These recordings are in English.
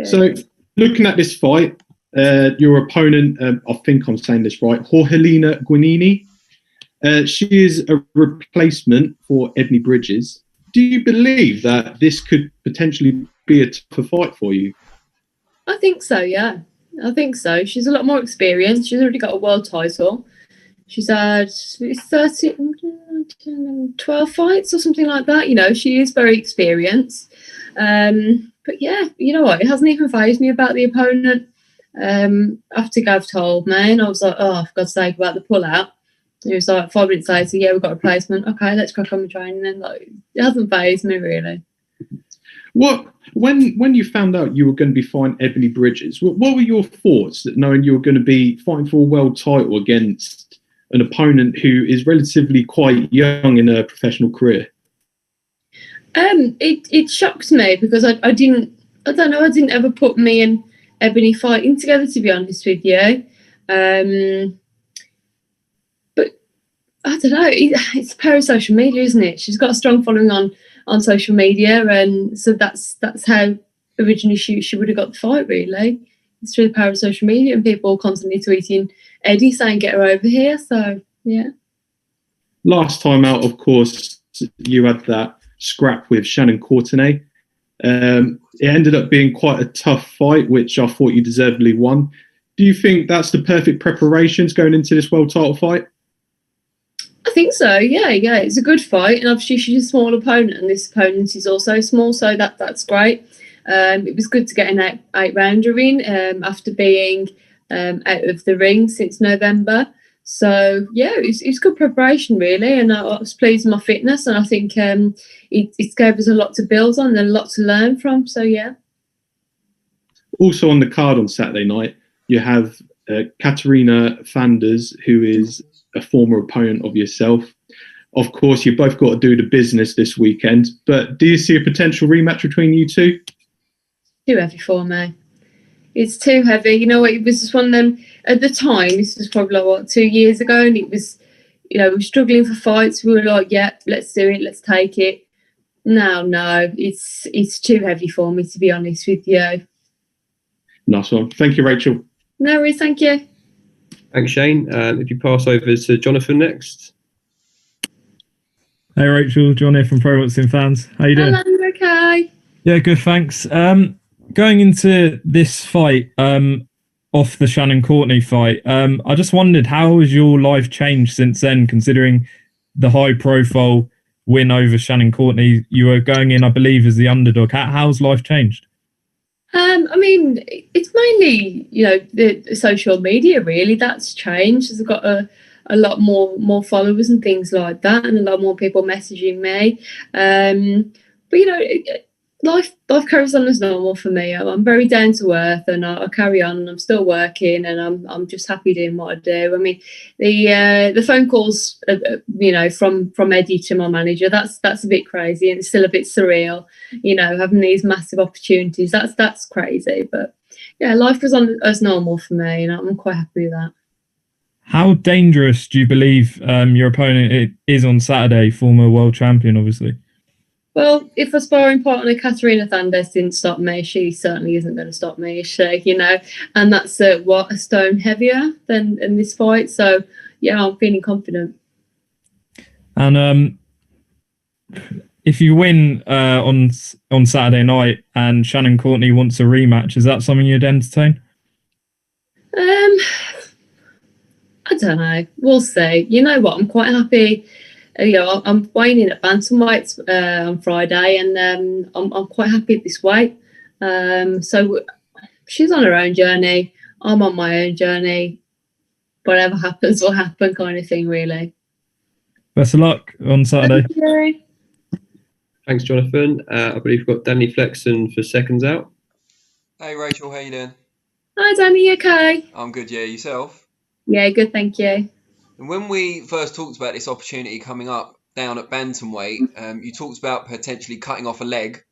So, looking at this fight, your opponent, I think I'm saying this right, Jorgelina Guanini, she is a replacement for Ebony Bridges. Do you believe that this could potentially be a tougher fight for you? I think so, yeah. I think so. She's a lot more experienced. She's already got a world title. She's had 12 fights or something like that. You know, she is very experienced. But yeah, you know what? It hasn't even fazed me about the opponent. After Gav told me, and I was like, oh, for God's sake, about the pullout. It was like 5 minutes later, yeah, we've got a replacement. Okay, let's crack on the training then. Like, it hasn't fazed me really. What when you found out you were going to be fighting Ebony Bridges, what were your thoughts knowing you were going to be fighting for a world title against an opponent who is relatively quite young in her professional career? It shocked me because I didn't ever put me and Ebony fighting together, to be honest with you. But I don't know. It's the power of social media, isn't it? She's got a strong following on social media, and so that's how originally she would have got the fight. Really, it's through the power of social media and people constantly tweeting Eddie saying get her over here. So yeah. Last time out, of course, you had that scrap with Shannon Courtenay. It ended up being quite a tough fight, which I thought you deservedly won. Do you think that's the perfect preparations going into this world title fight? I think so. Yeah. It's a good fight, and obviously she's a small opponent, and this opponent is also small, so that's great. It was good to get an eight rounder in after being out of the ring since November. So yeah, it's good preparation really, and I was pleased with my fitness, and I think it gave us a lot to build on and a lot to learn from. So yeah. Also on the card on Saturday night, you have Katarina Fanders, who is a former opponent of yourself. Of course, you both got to do the business this weekend, but do you see a potential rematch between you two? Too heavy for me. It's too heavy. You know what? It was just one of them at the time. This was probably like 2 years ago, and it was, you know, we were struggling for fights. We were like, yeah, let's do it, let's take it. No, it's too heavy for me, to be honest with you. Nice one. Thank you, Rachel. No worries, thank you. Thanks, Shane. If you pass over to Jonathan next. Hey, Rachel. John here from Pro Boxing Fans. How you doing? Hello, okay. Yeah, good, thanks. Going into this fight, off the Shannon Courtenay fight, I just wondered, how has your life changed since then, considering the high-profile win over Shannon Courtenay? You were going in, I believe, as the underdog. How's life changed? I mean, it's mainly, you know, the social media really that's changed. I've got a lot more followers and things like that, and a lot more people messaging me. But you know, life carries on as normal for me. I'm very down to earth, and I carry on, and I'm still working, and I'm just happy doing what I do. I mean, the phone calls, you know, from Eddie to my manager, that's a bit crazy, and it's still a bit surreal. You know, having these massive opportunities, that's crazy. But yeah, life goes on as normal for me, and I'm quite happy with that. How dangerous do you believe your opponent is on Saturday? Former world champion, obviously. Well, if a sparring partner, Katarina Fanders, didn't stop me, she certainly isn't going to stop me, is she? You know, and that's a stone heavier than in this fight. So, yeah, I'm feeling confident. And if you win on Saturday night and Shannon Courtenay wants a rematch, is that something you'd entertain? I don't know. We'll see. You know what? I'm quite happy. You know, I'm weighing in at bantamweight on Friday, and I'm quite happy at this weight. So she's on her own journey. I'm on my own journey. Whatever happens will happen, kind of thing, really. Best of luck on Saturday. Thank you. Thanks, Jonathan. I believe we've got Danny Flexen for Seconds Out. Hey, Rachel, how you doing? Hi, Danny. You okay? I'm good, yeah. Yourself? Yeah, good, thank you. And when we first talked about this opportunity coming up down at bantamweight, you talked about potentially cutting off a leg.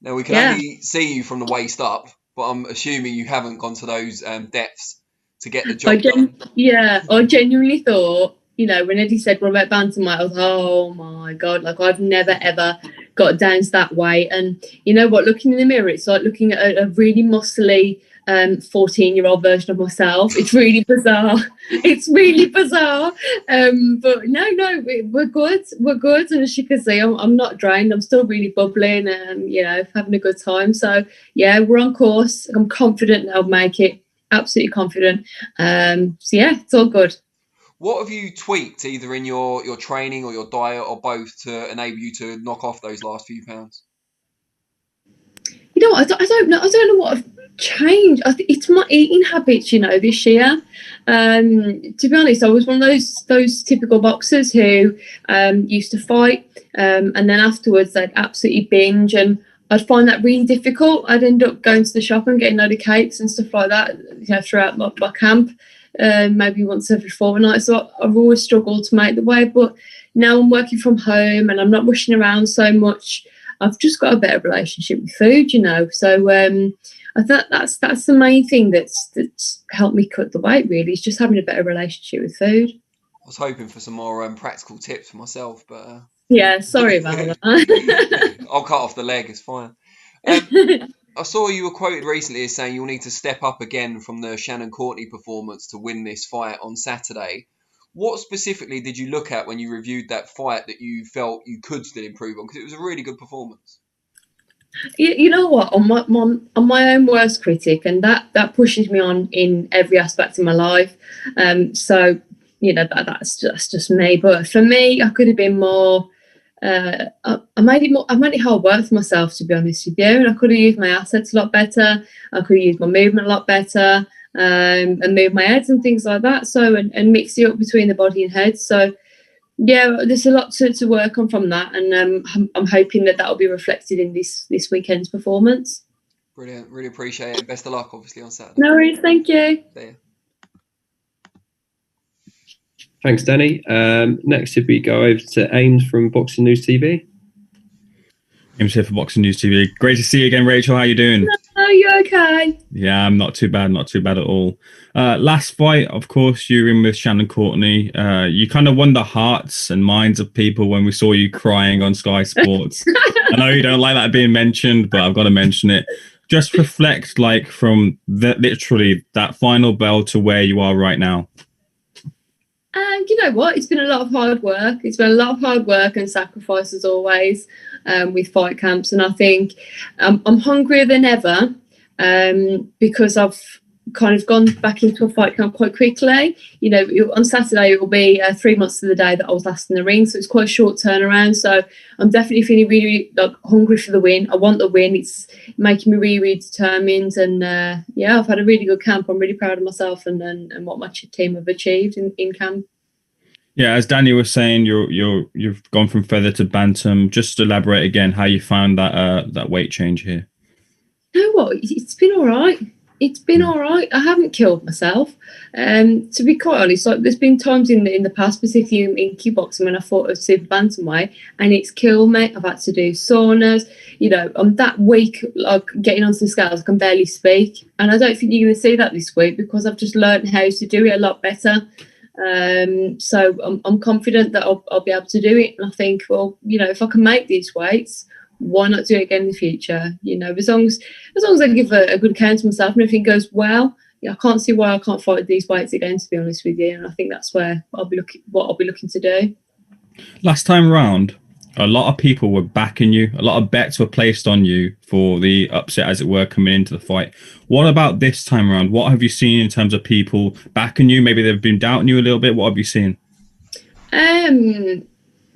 Now, we can only see you from the waist up, but I'm assuming you haven't gone to those depths to get the job done. Yeah, I genuinely thought, you know, when Eddie said, what about bantamweight, I was like, oh my God, like I've never, ever got down to that weight. And you know what? Looking in the mirror, it's like looking at a really muscly 14-year-old version of myself. It's really bizarre. It's really bizarre. But no, we're good. We're good. And as you can see, I'm not drained. I'm still really bubbling and, you know, having a good time. So, yeah, we're on course. I'm confident I'll make it. Absolutely confident. So, yeah, it's all good. What have you tweaked either in your training or your diet or both to enable you to knock off those last few pounds? You know, I don't know what I've changed. It's my eating habits, you know, this year. To be honest, I was one of those typical boxers who used to fight and then afterwards they'd absolutely binge, and I'd find that really difficult. I'd end up going to the shop and getting a load of cakes and stuff like that, you know, throughout my camp, maybe once every fortnight. So I've always struggled to make the weight, but now I'm working from home and I'm not rushing around so much. I've just got a better relationship with food, you know. So I thought that's the main thing that's helped me cut the weight, really, is just having a better relationship with food. I was hoping for some more practical tips for myself, but... yeah, sorry about that. I'll cut off the leg, it's fine. I saw you were quoted recently as saying you'll need to step up again from the Shannon Courtney performance to win this fight on Saturday. What specifically did you look at when you reviewed that fight that you felt you could still improve on? Because it was a really good performance. You know what? I'm my own worst critic, and that pushes me on in every aspect of my life. So you know that's just me. But for me, I could have been more. I made it hard work for myself, to be honest with you, and I could have used my assets a lot better. I could have used my movement a lot better. And move my heads and things like that. So and mix it up between the body and head. So yeah, there's a lot to work on from that, and I'm hoping that will be reflected in this weekend's performance. Brilliant, really appreciate it. Best of luck, obviously, on Saturday. No worries, thank you. Thanks, Danny. Next, if we go over to Ames from Boxing News TV. Ames here for Boxing News TV. Great to see you again, Rachel. How you doing? Are you okay? Yeah, I'm not too bad at all. Last fight, of course, you were in with Shannon Courtney. You kind of won the hearts and minds of people when we saw you crying on Sky Sports. I know you don't like that being mentioned, but I've got to mention it. Just reflect, like, from literally that final bell to where you are right now. You know what? It's been a lot of hard work. It's been a lot of hard work and sacrifice, as always, with fight camps. And I think I'm hungrier than ever because I've kind of gone back into a fight camp quite quickly. You know, on Saturday it will be 3 months to the day that I was last in the ring, so it's quite a short turnaround. So I'm definitely feeling really like hungry for the win. I want the win. It's making me really, really determined. And yeah, I've had a really good camp. I'm really proud of myself and what my team have achieved in camp. Yeah, as Danny was saying, you've gone from feather to bantam. Just elaborate again how you found that weight change here. You know what? It's been all right. It's been all right. I haven't killed myself. To be quite honest, like there's been times in the past, particularly in kickboxing, when I fought a super bantamweight, and it's killed me. I've had to do saunas. You know, I'm that weak, like getting onto the scales, I can barely speak. And I don't think you're going to see that this week because I've just learned how to do it a lot better. So I'm confident that I'll be able to do it. And I think, well, you know, if I can make these weights, why not do it again in the future? You know, as long as I give a good account to myself and everything goes well, yeah, I can't see why I can't fight these weights again, to be honest with you. And I think that's where I'll be looking to do. Last time round, a lot of people were backing you. A lot of bets were placed on you for the upset, as it were, coming into the fight. What about this time around? What have you seen in terms of people backing you? Maybe they've been doubting you a little bit. What have you seen?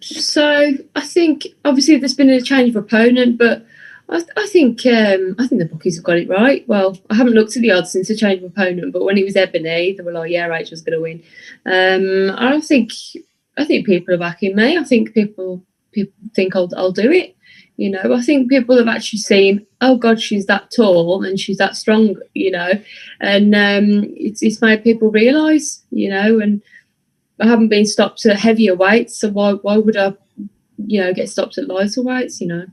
So I think obviously there's been a change of opponent, but I think the bookies have got it right. Well, I haven't looked at the odds since the change of opponent, but when it was Ebony, they were like, "Yeah, Rachel's going to win." I think people are backing me. I think people think I'll do it. You know, I think people have actually seen, oh God, she's that tall and she's that strong. You know, and it's made people realise. You know, and I haven't been stopped at heavier weights, so why would I, you know, get stopped at lighter weights, you know?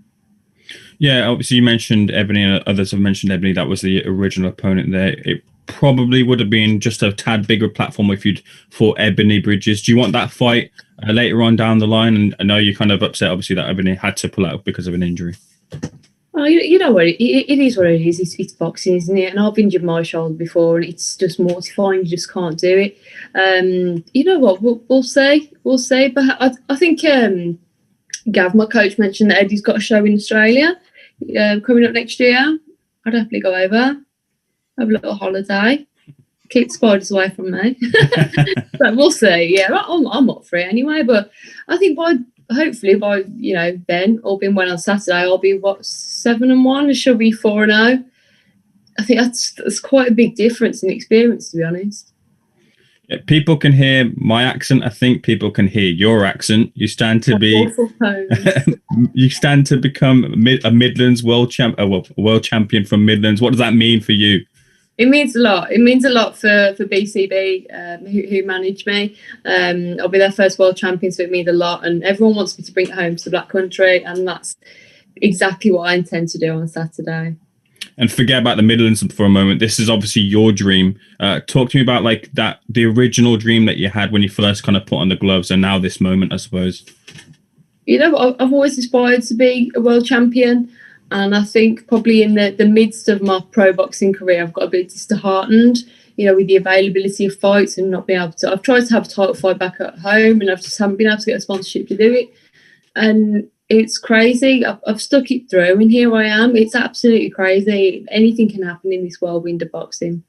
Yeah, obviously you mentioned Ebony and others have mentioned Ebony. That was the original opponent there. It probably would have been just a tad bigger platform if you'd fought Ebony Bridges. Do you want that fight later on down the line? And I know you're kind of upset, obviously, that Ebony had to pull out because of an injury. Oh, you know what? It is what it is. It's boxing, isn't it? And I've injured my shoulder before, and it's just mortifying. You just can't do it. You know what? We'll see. We'll see. But I think Gav, my coach, mentioned that Eddie's got a show in Australia coming up next year. I'd happily go over, have a little holiday, keep the spiders away from me. But we'll see. Yeah, I'm up for it anyway. But I think hopefully by then, all being well on Saturday, I'll be 7-1, and she'll be 4-0. I think that's quite a big difference in experience, to be honest. Yeah, people can hear my accent. I think people can hear your accent. You stand to you stand to become a Midlands world champion from Midlands. What does that mean for you? It means a lot. It means a lot for BCB, who manage me. I'll be their first world champion, so it means a lot. And everyone wants me to bring it home to the Black Country, and that's exactly what I intend to do on Saturday. And forget about the Midlands for a moment. This is obviously your dream. Talk to me about the original dream that you had when you first kind of put on the gloves, and now this moment, I suppose. I've always aspired to be a world champion. And I think probably in the midst of my pro boxing career, I've got a bit disheartened, with the availability of fights and not being able to. I've tried to have a title fight back at home, and I've just haven't been able to get a sponsorship to do it. And it's crazy. I've stuck it through, and here I am. It's absolutely crazy. Anything can happen in this whirlwind of boxing.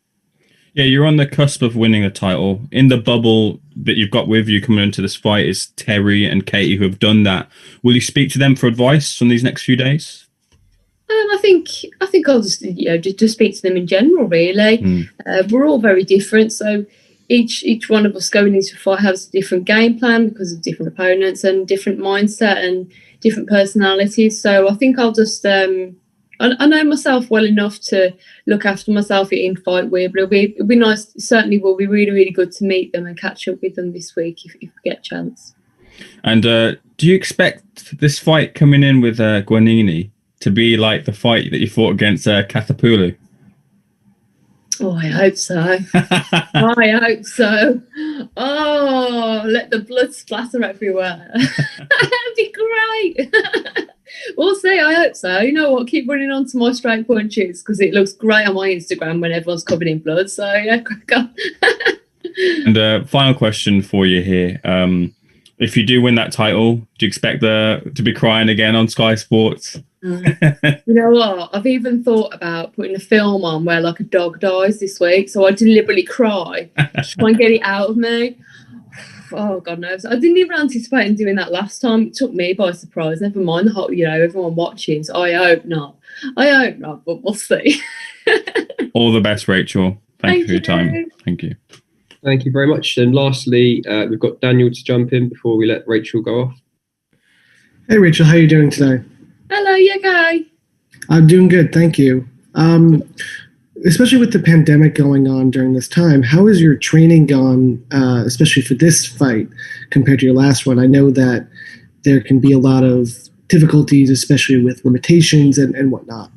Yeah, you're on the cusp of winning a title. In the bubble that you've got with you coming into this fight is Terry and Katie, who have done that. Will you speak to them for advice on these next few days? I think I'll just just speak to them in general. Really, we're all very different, so each one of us going into a fight has a different game plan because of different opponents and different mindset and different personalities. So I think I'll just I know myself well enough to look after myself in fight week. But it'll be nice. Certainly, will be really, really good to meet them and catch up with them this week if we get a chance. And do you expect this fight coming in with Guanini to be like the fight that you fought against Kathapulu? Oh, I hope so. I hope so. Oh, let the blood splatter everywhere. That'd be great. We'll see. I hope so. You know what? Keep running onto my straight punches because it looks great on my Instagram when everyone's covered in blood. So, yeah, crack on. And final question for you here. If you do win that title, do you expect to be crying again on Sky Sports? You know what? I've even thought about putting a film on where a dog dies this week, so I deliberately cry to try and get it out of me. Oh, God knows. I didn't even anticipate doing that last time. It took me by surprise. Never mind the whole, everyone watching. So I hope not. But we'll see. All the best, Rachel. Thank you for your time. Thank you. Thank you very much. And lastly, we've got Daniel to jump in before we let Rachel go off. Hey, Rachel, how are you doing today? Hello, you okay? I'm doing good, thank you. Especially with the pandemic going on during this time, how has your training gone, especially for this fight, compared to your last one? I know that there can be a lot of difficulties, especially with limitations and whatnot.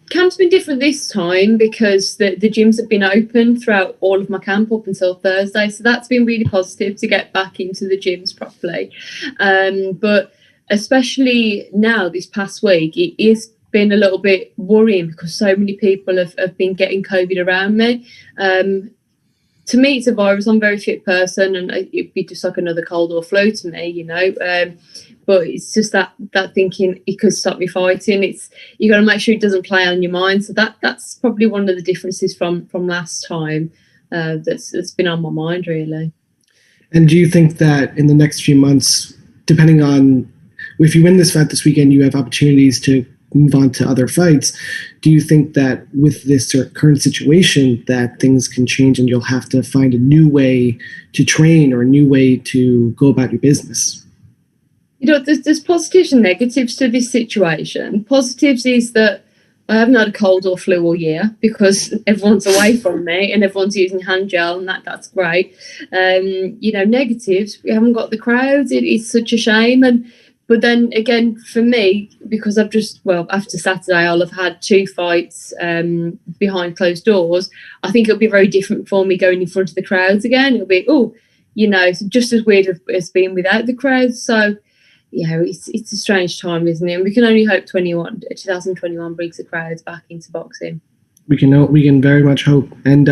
Camp's been different this time because the gyms have been open throughout all of my camp up until Thursday. So that's been really positive to get back into the gyms properly. But especially now, this past week, it is been a little bit worrying because so many people have been getting COVID around me. To me, it's a virus. I'm a very fit person, and it'd be just like another cold or flu to me, But it's just that thinking it could stop me fighting. You got to make sure it doesn't play on your mind. So that's probably one of the differences from last time that's been on my mind, really. And do you think that in the next few months, depending on if you win this fight this weekend, you have opportunities to move on to other fights? Do you think that with this current situation that things can change and you'll have to find a new way to train or a new way to go about your business? There's positives and negatives to this situation. Positives is that I haven't had a cold or flu all year because everyone's away from me and everyone's using hand gel, and that's great. Negatives, we haven't got the crowds. It is such a shame. But then again, for me, because after Saturday, I'll have had 2 fights behind closed doors. I think it'll be very different for me going in front of the crowds again. It'll be, it's just as weird as being without the crowds. So, it's a strange time, isn't it? And we can only hope 2021 brings the crowds back into boxing. We can very much hope. And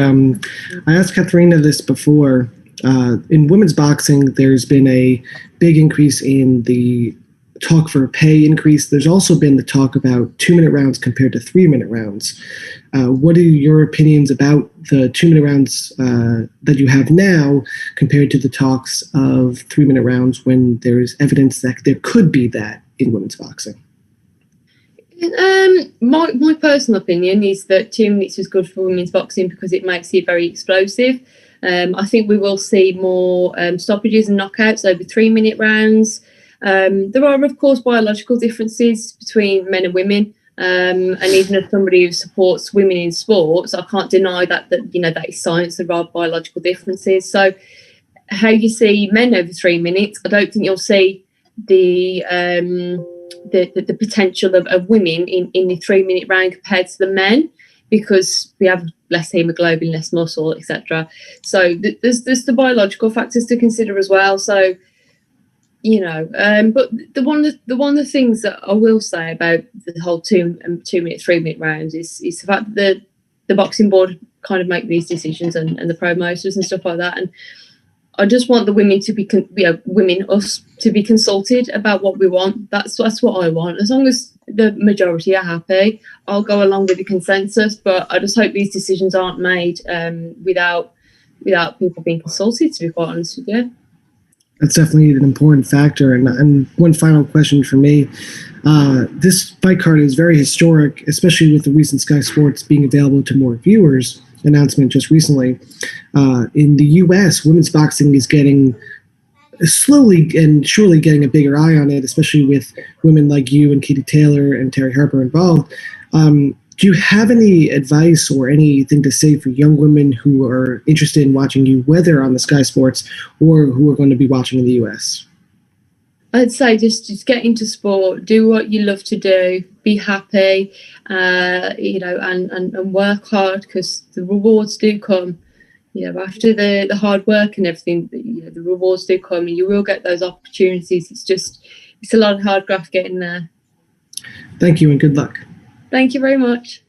I asked Katharina this before. In women's boxing, there's been a big increase in the talk for a pay increase. There's also been the talk about 2-minute rounds compared to 3-minute rounds. What are your opinions about the 2-minute rounds that you have now compared to the talks of 3-minute rounds when there is evidence that there could be that in women's boxing? My personal opinion is that 2 minutes is good for women's boxing because it makes it very explosive. I think we will see more stoppages and knockouts over 3-minute rounds. There are, of course, biological differences between men and women. And even as somebody who supports women in sports, I can't deny that is science. There are biological differences. So how you see men over 3 minutes, I don't think you'll see the potential of women in the 3-minute round compared to the men, because we have less hemoglobin, less muscle, etc. So there's the biological factors to consider as well. So, but one of the things that I will say about the whole 2-minute, 3-minute rounds is the fact that the boxing board kind of make these decisions and the promoters and stuff like that. And I just want the women to be, us, to be consulted about what we want. That's what I want. As long as the majority are happy, I'll go along with the consensus. But I just hope these decisions aren't made without people being consulted, to be quite honest with you. That's definitely an important factor. And one final question for me. This fight card is very historic, especially with the recent Sky Sports being available to more viewers announcement just recently. In the U.S., women's boxing is getting slowly and surely getting a bigger eye on it, especially with women like you and Katie Taylor and Terry Harper involved. Do you have any advice or anything to say for young women who are interested in watching you, whether on the Sky Sports or who are going to be watching in the US? I'd say just get into sport, do what you love to do, be happy, and work hard, because the rewards do come. After the hard work and everything, the rewards do come, and you will get those opportunities. It's a lot of hard graft getting there. Thank you and good luck. Thank you very much.